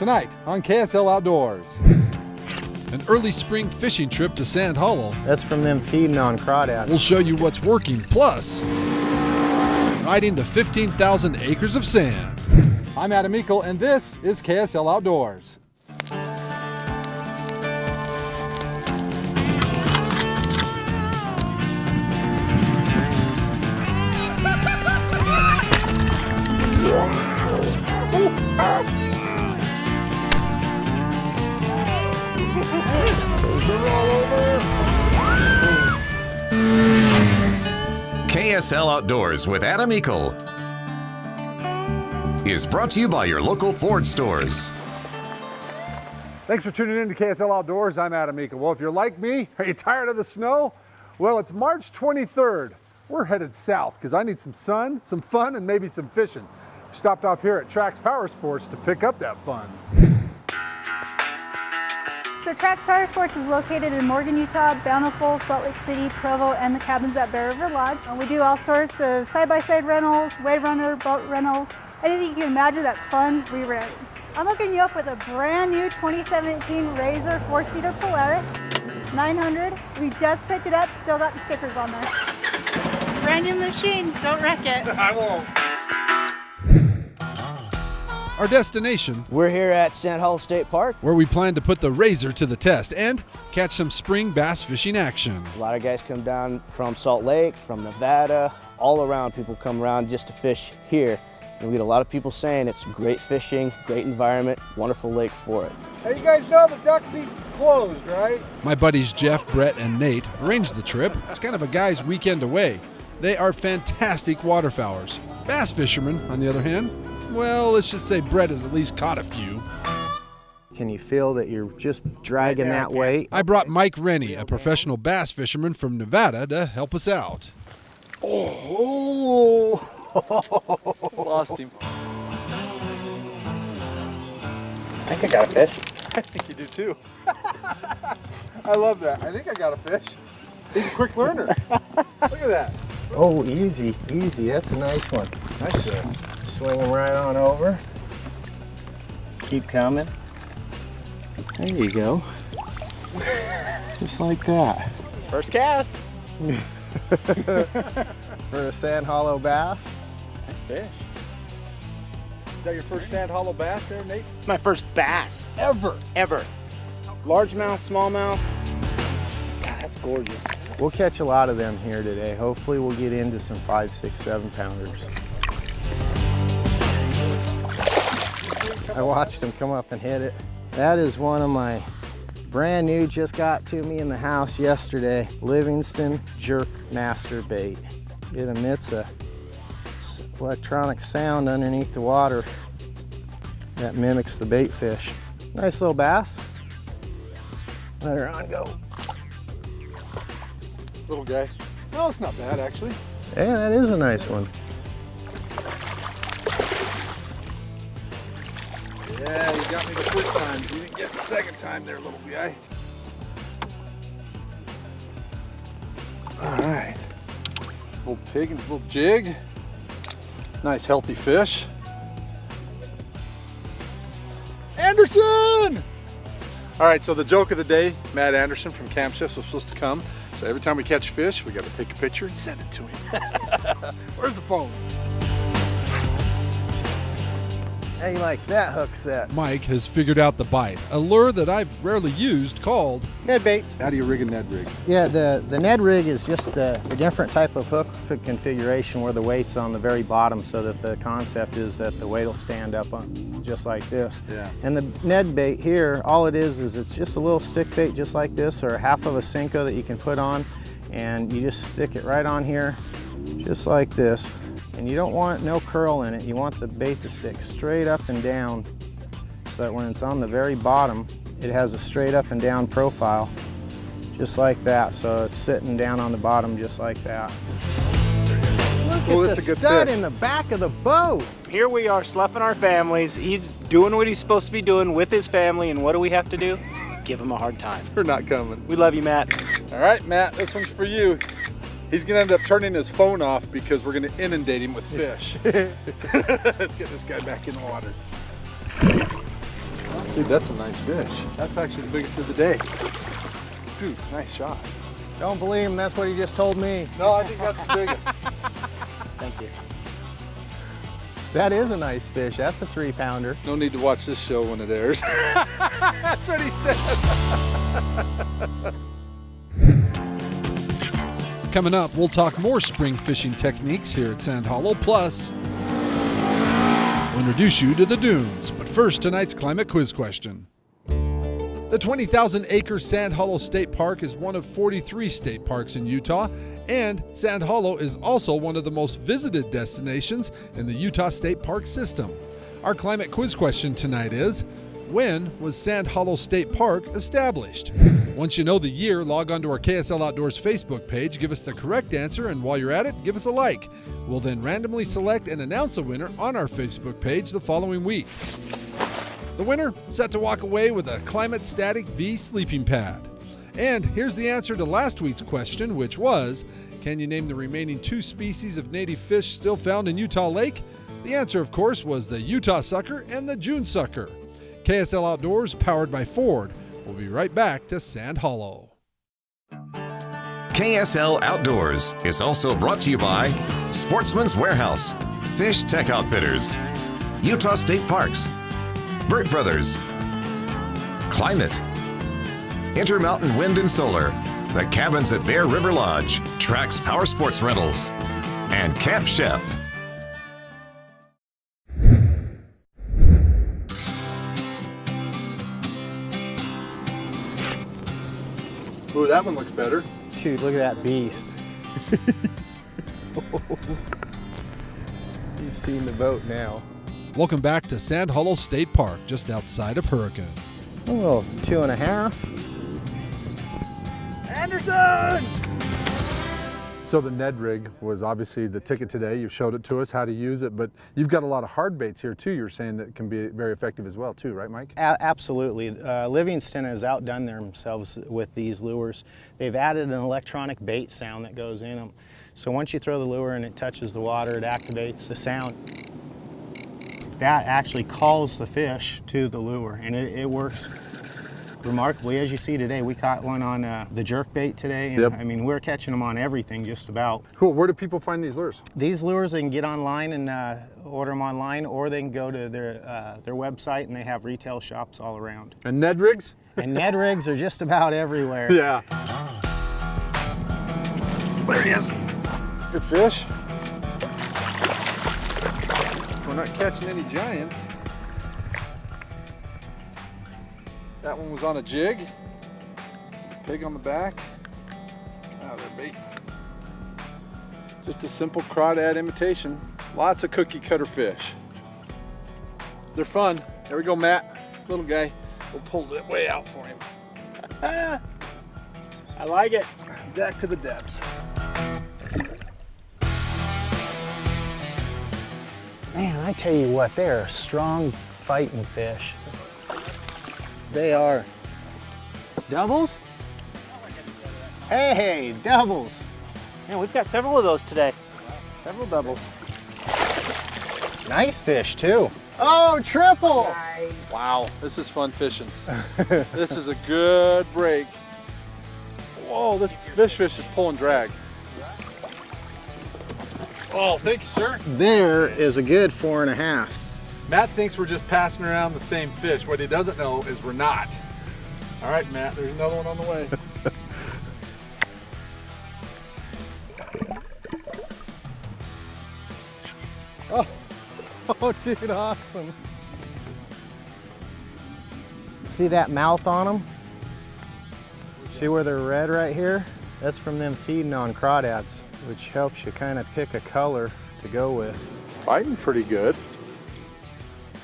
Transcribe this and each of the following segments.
tonight on KSL Outdoors. An early spring fishing trip to Sand Hollow. That's from them feeding on crawdads. We'll show you what's working, plus riding the 15,000 acres of sand. I'm Adam Eakle, and this is KSL Outdoors. KSL Outdoors with Adam Eakle is brought to you by your local Ford stores. Thanks for tuning in to KSL Outdoors. I'm Adam Eakle. Well, if you're like me, are you tired of the snow? Well, it's March 23rd. We're headed south because I need some sun, some fun, and maybe some fishing. We stopped off here at Trax Power Sports to pick up that fun. So Trax Power Sports is located in Morgan, Utah, Bountiful, Salt Lake City, Provo, and the cabins at Bear River Lodge. And we do all sorts of side-by-side rentals, wave runner, boat rentals, anything you can imagine that's fun, we rent. I'm hooking you up with a brand new 2017 RZR 4-seater Polaris 900. We just picked it up, still got the stickers on there. Brand new machine, don't wreck it. I won't. Our destination, We're here at Sand Hollow State Park. where we plan to put the RZR to the test and catch some spring bass fishing action. A lot of guys come down from Salt Lake, from Nevada, all around. People come around just to fish here. And we get a lot of people saying it's great fishing, great environment, wonderful lake for it. Hey, you guys know the duck seat's closed, right? My buddies Jeff, Brett, and Nate arranged the trip. It's kind of a guy's weekend away. They are fantastic waterfowlers. Bass fishermen, on the other hand, well, let's just say Brett has at least caught a few. Can you feel that you're just dragging that weight? I brought Mike Rennie, a professional bass fisherman from Nevada, to help us out. Oh! Lost him. I think I got a fish. I think you do too. I love that. I think I got a fish. He's a quick learner. Look at that. Oh, easy, easy. That's a nice one. Nice. Swing them right on over. Keep coming. There you go. Just like that. First cast. For a Sand Hollow bass. Nice fish. Is that your first Sand Hollow bass there, Nate? It's my first bass Ever. ever. Largemouth, smallmouth. God, that's gorgeous. We'll catch a lot of them here today. Hopefully we'll get into some 5, 6, 7 pounders. I watched them come up and hit it. That is one of my brand new, just got to me in the house yesterday, Livingston Jerk Master Bait. It emits a electronic sound underneath the water that mimics the bait fish. Nice little bass. Let her on go. Little guy. No, it's not bad actually. Yeah, that is a nice one. Yeah, you got me the first time. You didn't get the second time there, little guy. All right. Little pig and little jig. Nice healthy fish. Anderson! All right, so the joke of the day, Matt Anderson from Camp Chefs was supposed to come. So every time we catch fish, we got to take a picture and send it to him. Where's the phone? How you like that hook set? Mike has figured out the bite, a lure that I've rarely used called Ned bait. How do you rig a Ned rig? Yeah, the Ned rig is just a different type of hook configuration where the weight's on the very bottom, so that the concept is that the weight will stand up on just like this. Yeah. And the Ned bait here, all it is it's just a little stick bait just like this, or half of a Cinco that you can put on, and you just stick it right on here just like this. And you don't want no curl in it. You want the bait to stick straight up and down so that when it's on the very bottom, it has a straight up and down profile, just like that. So it's sitting down on the bottom just like that. Look at the stud in the back of the boat. Here we are sloughing our families. He's doing what he's supposed to be doing with his family, and what do we have to do? Give him a hard time. We're not coming. We love you, Matt. All right, Matt, this one's for you. He's gonna end up turning his phone off because we're gonna inundate him with fish. Let's get this guy back in the water. Dude, that's a nice fish. That's actually the biggest of the day. Dude, nice shot. Don't believe him, that's what he just told me. No, I think that's the biggest. Thank you. That is a nice fish. That's a 3-pounder. No need to watch this show when it airs. That's what he said. Coming up, we'll talk more spring fishing techniques here at Sand Hollow. Plus, we'll introduce you to the dunes. But first, tonight's climate quiz question. The 20,000-acre Sand Hollow State Park is one of 43 state parks in Utah, and Sand Hollow is also one of the most visited destinations in the Utah State Park system. Our climate quiz question tonight is, when was Sand Hollow State Park established? Once you know the year, log on to our KSL Outdoors Facebook page, give us the correct answer, and while you're at it, give us a like. We'll then randomly select and announce a winner on our Facebook page the following week. The winner set to walk away with a Climate Static V sleeping pad. And here's the answer to last week's question, which was, can you name the remaining 2 species of native fish still found in Utah Lake? The answer, of course, was the Utah sucker and the June sucker. KSL Outdoors, powered by Ford. We'll be right back to Sand Hollow. KSL Outdoors is also brought to you by Sportsman's Warehouse, Fish Tech Outfitters, Utah State Parks, Burt Brothers, Climate, Intermountain Wind and Solar, the Cabins at Bear River Lodge, Trax Power Sports Rentals, and Camp Chef. Ooh, that one looks better. Dude, look at that beast. He's seen the boat now. Welcome back to Sand Hollow State Park, just outside of Hurricane. Oh, 2.5. Anderson! So the Ned rig was obviously the ticket today. You showed it to us, how to use it, but you've got a lot of hard baits here too. You're saying that can be very effective as well too, right, Mike? Absolutely. Livingston has outdone themselves with these lures. They've added an electronic bait sound that goes in them. So once you throw the lure and it touches the water, it activates the sound. That actually calls the fish to the lure, and it works remarkably. As you see today, we caught one on the jerk bait today, and Yep. I mean, we're catching them on everything just about. Cool. Where do people find these lures? These lures, they can get online and order them online, or they can go to their website, and they have retail shops all around. And Ned rigs? And Ned rigs are just about everywhere. Yeah. There he is. Good fish. We're not catching any giants. That one was on a jig. Pig on the back. Oh, they're bait. Just a simple crawdad imitation. Lots of cookie cutter fish. They're fun. There we go, Matt. Little guy. We'll pull it way out for him. I like it. Back to the depths. Man, I tell you what, they are strong fighting fish. They are. Doubles? Hey, doubles. Yeah, we've got several of those today. Several doubles. Nice fish too. Oh, triple. Wow, this is fun fishing. This is a good break. Whoa, this fish is pulling drag. Oh, thank you, sir. There is a good 4.5. Matt thinks we're just passing around the same fish. What he doesn't know is we're not. All right, Matt, there's another one on the way. Oh, dude, awesome. See that mouth on them? See where they're red right here? That's from them feeding on crawdads, which helps you kind of pick a color to go with. Fighting pretty good.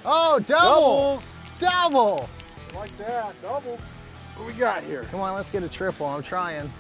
Oh, double! Double! Like that, double. What do we got here? Come on, let's get a triple. I'm trying.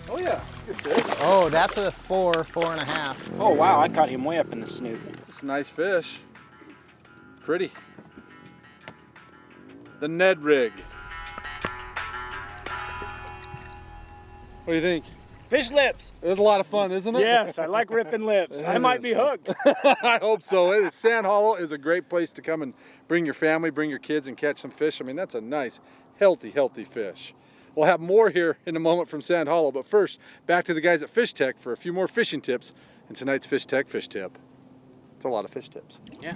Oh yeah, good fish. Oh, that's a 4.5. Oh wow, I caught him way up in the snoot. It's a nice fish. Pretty. The Ned rig. What do you think? Fish lips. It's a lot of fun, isn't it? Yes, I like ripping lips. I might be hooked. I hope so. Sand Hollow is a great place to come and bring your family, bring your kids, and catch some fish. I mean, that's a nice, healthy fish. We'll have more here in a moment from Sand Hollow, but first, back to the guys at Fish Tech for a few more fishing tips in tonight's Fish Tech Fish Tip. It's a lot of fish tips. Yeah.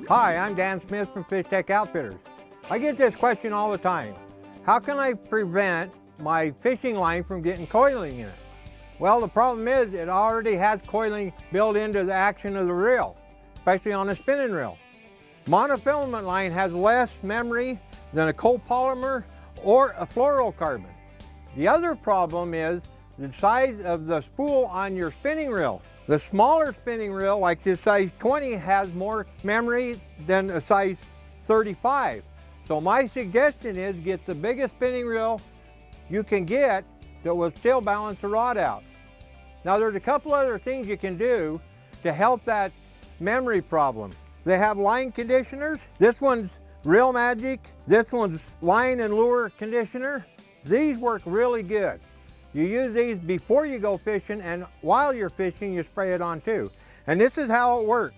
Hi, I'm Dan Smith from Fish Tech Outfitters. I get this question all the time. How can I prevent my fishing line from getting coiling in it? Well, the problem is it already has coiling built into the action of the reel, especially on a spinning reel. Monofilament line has less memory than a copolymer or a fluorocarbon. The other problem is the size of the spool on your spinning reel. The smaller spinning reel, like this size 20, has more memory than a size 35. So my suggestion is get the biggest spinning reel you can get that will still balance the rod out. Now there's a couple other things you can do to help that memory problem. They have line conditioners. This one's Reel Magic. This one's line and lure conditioner. These work really good. You use these before you go fishing, and while you're fishing you spray it on too. And this is how it works.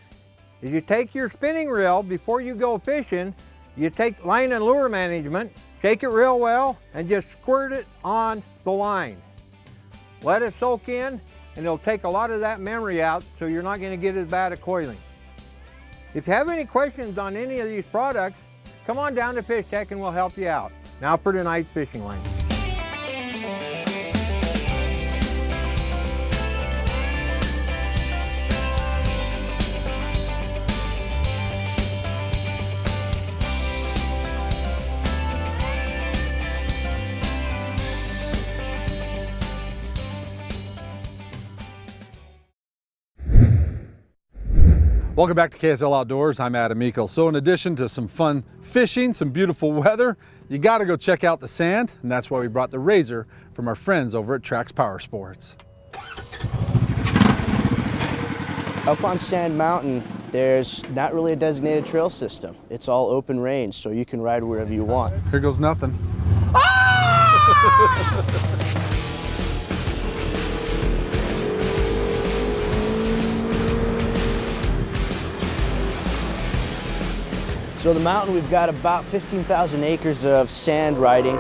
Is you take your spinning reel before you go fishing, you take line and lure management, shake it real well, and just squirt it on the line. Let it soak in, and it'll take a lot of that memory out, so you're not going to get as bad at coiling. If you have any questions on any of these products, come on down to Fish Tech and we'll help you out. Now for tonight's fishing line. Welcome back to KSL Outdoors. I'm Adam Eakle. So in addition to some fun fishing, some beautiful weather, you got to go check out the sand, and that's why we brought the RZR from our friends over at Trax Power Sports. Up on Sand Mountain, there's not really a designated trail system. It's all open range, so you can ride wherever you want. Here goes nothing. So the mountain, we've got about 15,000 acres of sand riding,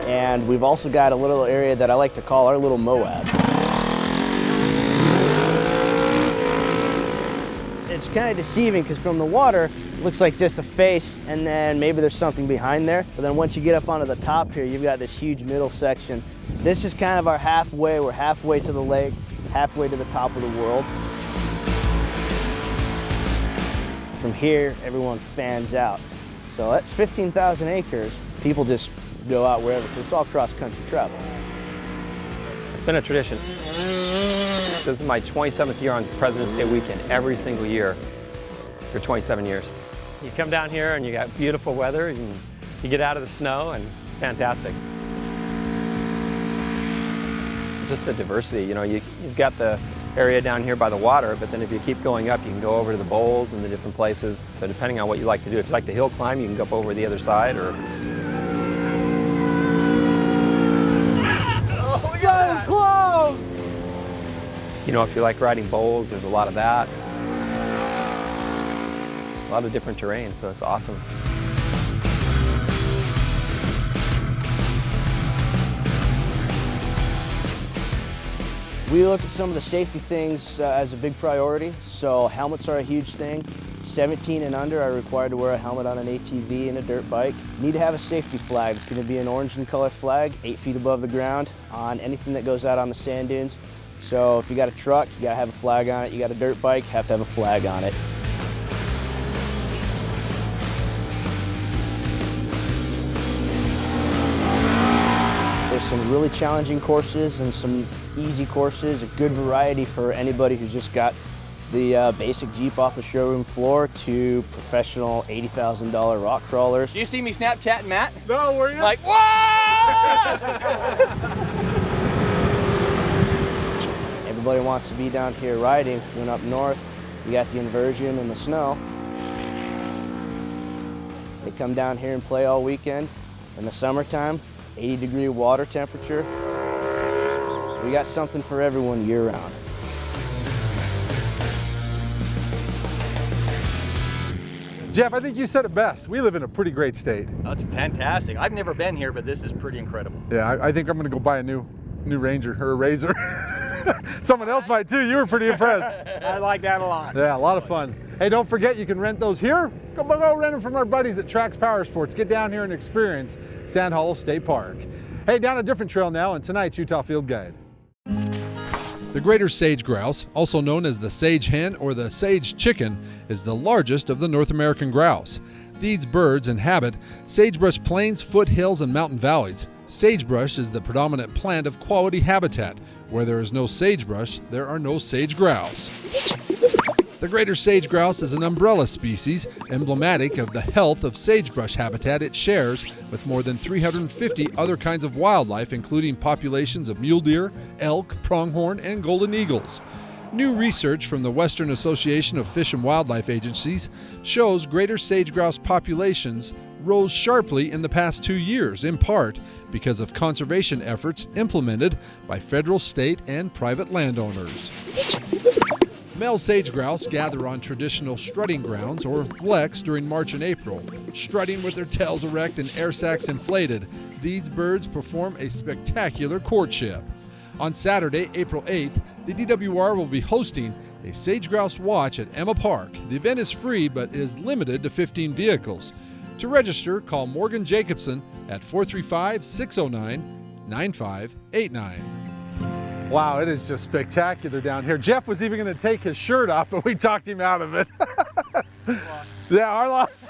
and we've also got a little area that I like to call our little Moab. It's kind of deceiving because from the water, it looks like just a face, and then maybe there's something behind there. But then once you get up onto the top here, you've got this huge middle section. This is kind of our halfway. We're halfway to the lake, halfway to the top of the world. From here, everyone fans out. So that's 15,000 acres. People just go out wherever, because it's all cross-country travel. It's been a tradition. This is my 27th year on President's Day weekend, every single year for 27 years. You come down here and you got beautiful weather, and you get out of the snow, and it's fantastic. Just the diversity, you know, you've got the area down here by the water, but then if you keep going up, you can go over to the bowls and the different places. So depending on what you like to do, if you like to hill climb, you can go up over the other side, or... Oh, so close! You know, if you like riding bowls, there's a lot of that. A lot of different terrain, so it's awesome. We look at some of the safety things as a big priority. So helmets are a huge thing. 17 and under are required to wear a helmet on an ATV and a dirt bike. You need to have a safety flag. It's going to be an orange in color flag, 8 feet above the ground on anything that goes out on the sand dunes. So if you got a truck, you got to have a flag on it. You got a dirt bike, have to have a flag on it. There's some really challenging courses and some easy courses, a good variety for anybody who's just got the basic Jeep off the showroom floor to professional $80,000 rock crawlers. Do you see me Snapchatting Matt? No, were you? Like, what? Everybody wants to be down here riding. When up north, you got the inversion and the snow. They come down here and play all weekend. In the summertime, 80-degree water temperature. We got something for everyone year-round. Jeff, I think you said it best. We live in a pretty great state. Oh, it's fantastic. I've never been here, but this is pretty incredible. Yeah, I think I'm gonna go buy a new Ranger or a Razor. Someone else might too. You were pretty impressed. I like that a lot. Yeah, a lot of fun. Hey, don't forget you can rent those here. Go rent them from our buddies at Trax Power Sports. Get down here and experience Sand Hollow State Park. Hey, down a different trail now in tonight's Utah Field Guide. The greater sage grouse, also known as the sage hen or the sage chicken, is the largest of the North American grouse. These birds inhabit sagebrush plains, foothills, and mountain valleys. Sagebrush is the predominant plant of quality habitat. Where there is no sagebrush, there are no sage grouse. The greater sage grouse is an umbrella species, emblematic of the health of sagebrush habitat it shares with more than 350 other kinds of wildlife, including populations of mule deer, elk, pronghorn, and golden eagles. New research from the Western Association of Fish and Wildlife Agencies shows greater sage grouse populations rose sharply in the past 2 years, in part because of conservation efforts implemented by federal, state, and private landowners. Male sage grouse gather on traditional strutting grounds, or flecks, during March and April. Strutting with their tails erect and air sacs inflated, these birds perform a spectacular courtship. On Saturday, April 8th, the DWR will be hosting a sage grouse watch at Emma Park. The event is free but is limited to 15 vehicles. To register, call Morgan Jacobson at 435-609-9589. Wow, it is just spectacular down here. Jeff was even going to take his shirt off, but we talked him out of it. Yeah, our loss.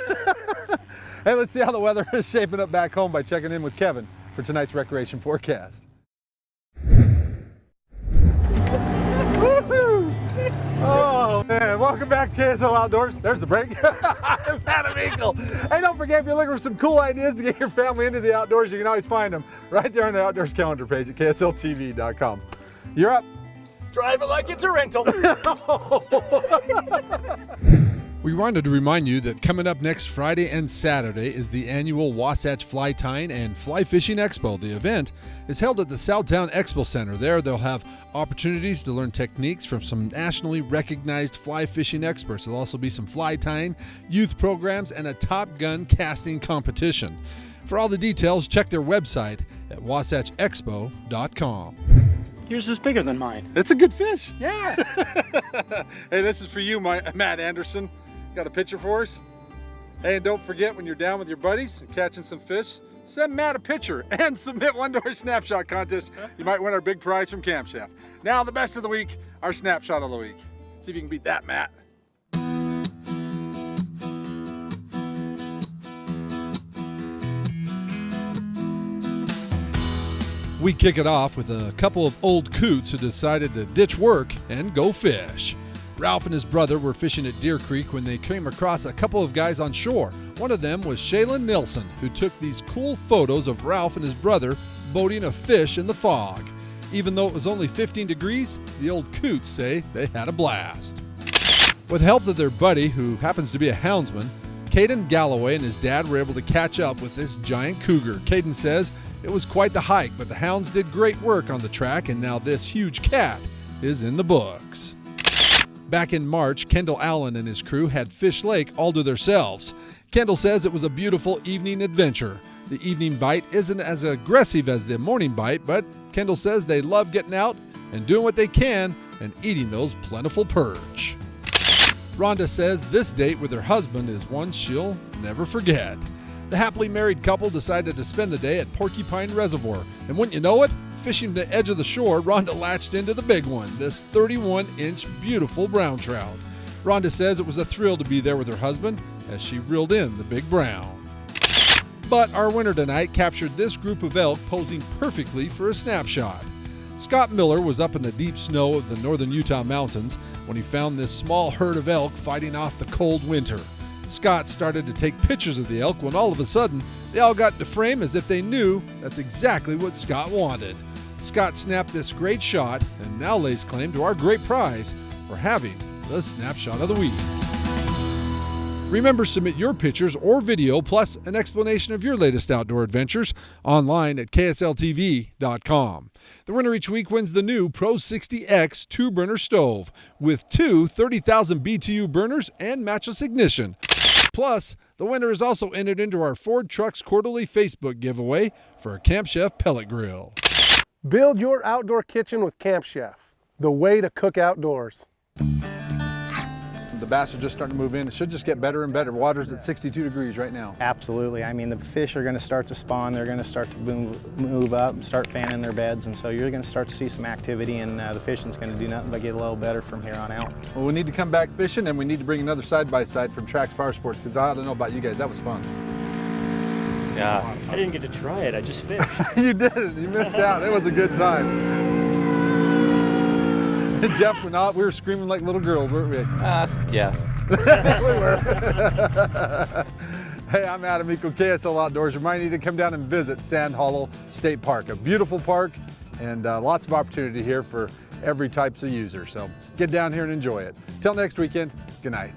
Hey, let's see how the weather is shaping up back home by checking in with Kevin for tonight's recreation forecast. Oh man, welcome back to KSL Outdoors. There's a break. It's Adam Eakle. Hey, don't forget, if you're looking for some cool ideas to get your family into the outdoors, you can always find them right there on the Outdoors calendar page at ksltv.com. You're up. Drive it like it's a rental. We wanted to remind you that coming up next Friday and Saturday is the annual Wasatch Fly Tying and Fly Fishing Expo. The event is held at the Southtown Expo Center. There, they'll have opportunities to learn techniques from some nationally recognized fly fishing experts. There'll also be some fly tying, youth programs, and a Top Gun casting competition. For all the details, check their website at wasatchexpo.com. Yours is bigger than mine. It's a good fish. Yeah. Hey, this is for you, Matt Anderson. Got a picture for us? Hey, and don't forget, when you're down with your buddies and catching some fish, send Matt a picture and submit one to our snapshot contest. You might win our big prize from Camp Chef. Now, the best of the week, our snapshot of the week. See if you can beat that, Matt. We kick it off with a couple of old coots who decided to ditch work and go fish. Ralph and his brother were fishing at Deer Creek when they came across a couple of guys on shore. One of them was Shaylin Nilsson, who took these cool photos of Ralph and his brother boating a fish in the fog. Even though it was only 15 degrees, the old coots say they had a blast. With the help of their buddy, who happens to be a houndsman, Caden Galloway and his dad were able to catch up with this giant cougar. Caden says it was quite the hike, but the hounds did great work on the track, and now this huge cat is in the books. Back in March, Kendall Allen and his crew had Fish Lake all to themselves. Kendall says it was a beautiful evening adventure. The evening bite isn't as aggressive as the morning bite, but Kendall says they love getting out and doing what they can and eating those plentiful perch. Rhonda says this date with her husband is one she'll never forget. The happily married couple decided to spend the day at Porcupine Reservoir, and wouldn't you know it, fishing the edge of the shore, Rhonda latched into the big one, this 31-inch beautiful brown trout. Rhonda says it was a thrill to be there with her husband as she reeled in the big brown. But our winner tonight captured this group of elk posing perfectly for a snapshot. Scott Miller was up in the deep snow of the northern Utah mountains when he found this small herd of elk fighting off the cold winter. Scott started to take pictures of the elk when all of a sudden they all got into frame as if they knew that's exactly what Scott wanted. Scott snapped this great shot and now lays claim to our great prize for having the snapshot of the week. Remember, submit your pictures or video plus an explanation of your latest outdoor adventures online at ksltv.com. The winner each week wins the new Pro 60X 2-burner stove with two 30,000 BTU burners and matchless ignition. Plus, the winner is also entered into our Ford Trucks quarterly Facebook giveaway for a Camp Chef pellet grill. Build your outdoor kitchen with Camp Chef, the way to cook outdoors. The bass are just starting to move in. It should just get better and better. Water's at 62 degrees right now. Absolutely. I mean, the fish are going to start to spawn. They're going to start to move up and start fanning their beds, and so you're going to start to see some activity, and the fishing's going to do nothing but get a little better from here on out. Well, we need to come back fishing, and we need to bring another side-by-side from Trax Power Sports, because I don't know about you guys, that was fun. Yeah, I didn't get to try it. I just fished. You didn't. You missed out. It was a good time. Jeff, we were screaming like little girls, weren't we? Yeah. We were. Hey, I'm Adam Eakle, KSL Outdoors, reminding you to come down and visit Sand Hollow State Park. A beautiful park and lots of opportunity here for every types of user. So get down here and enjoy it. Till next weekend, good night.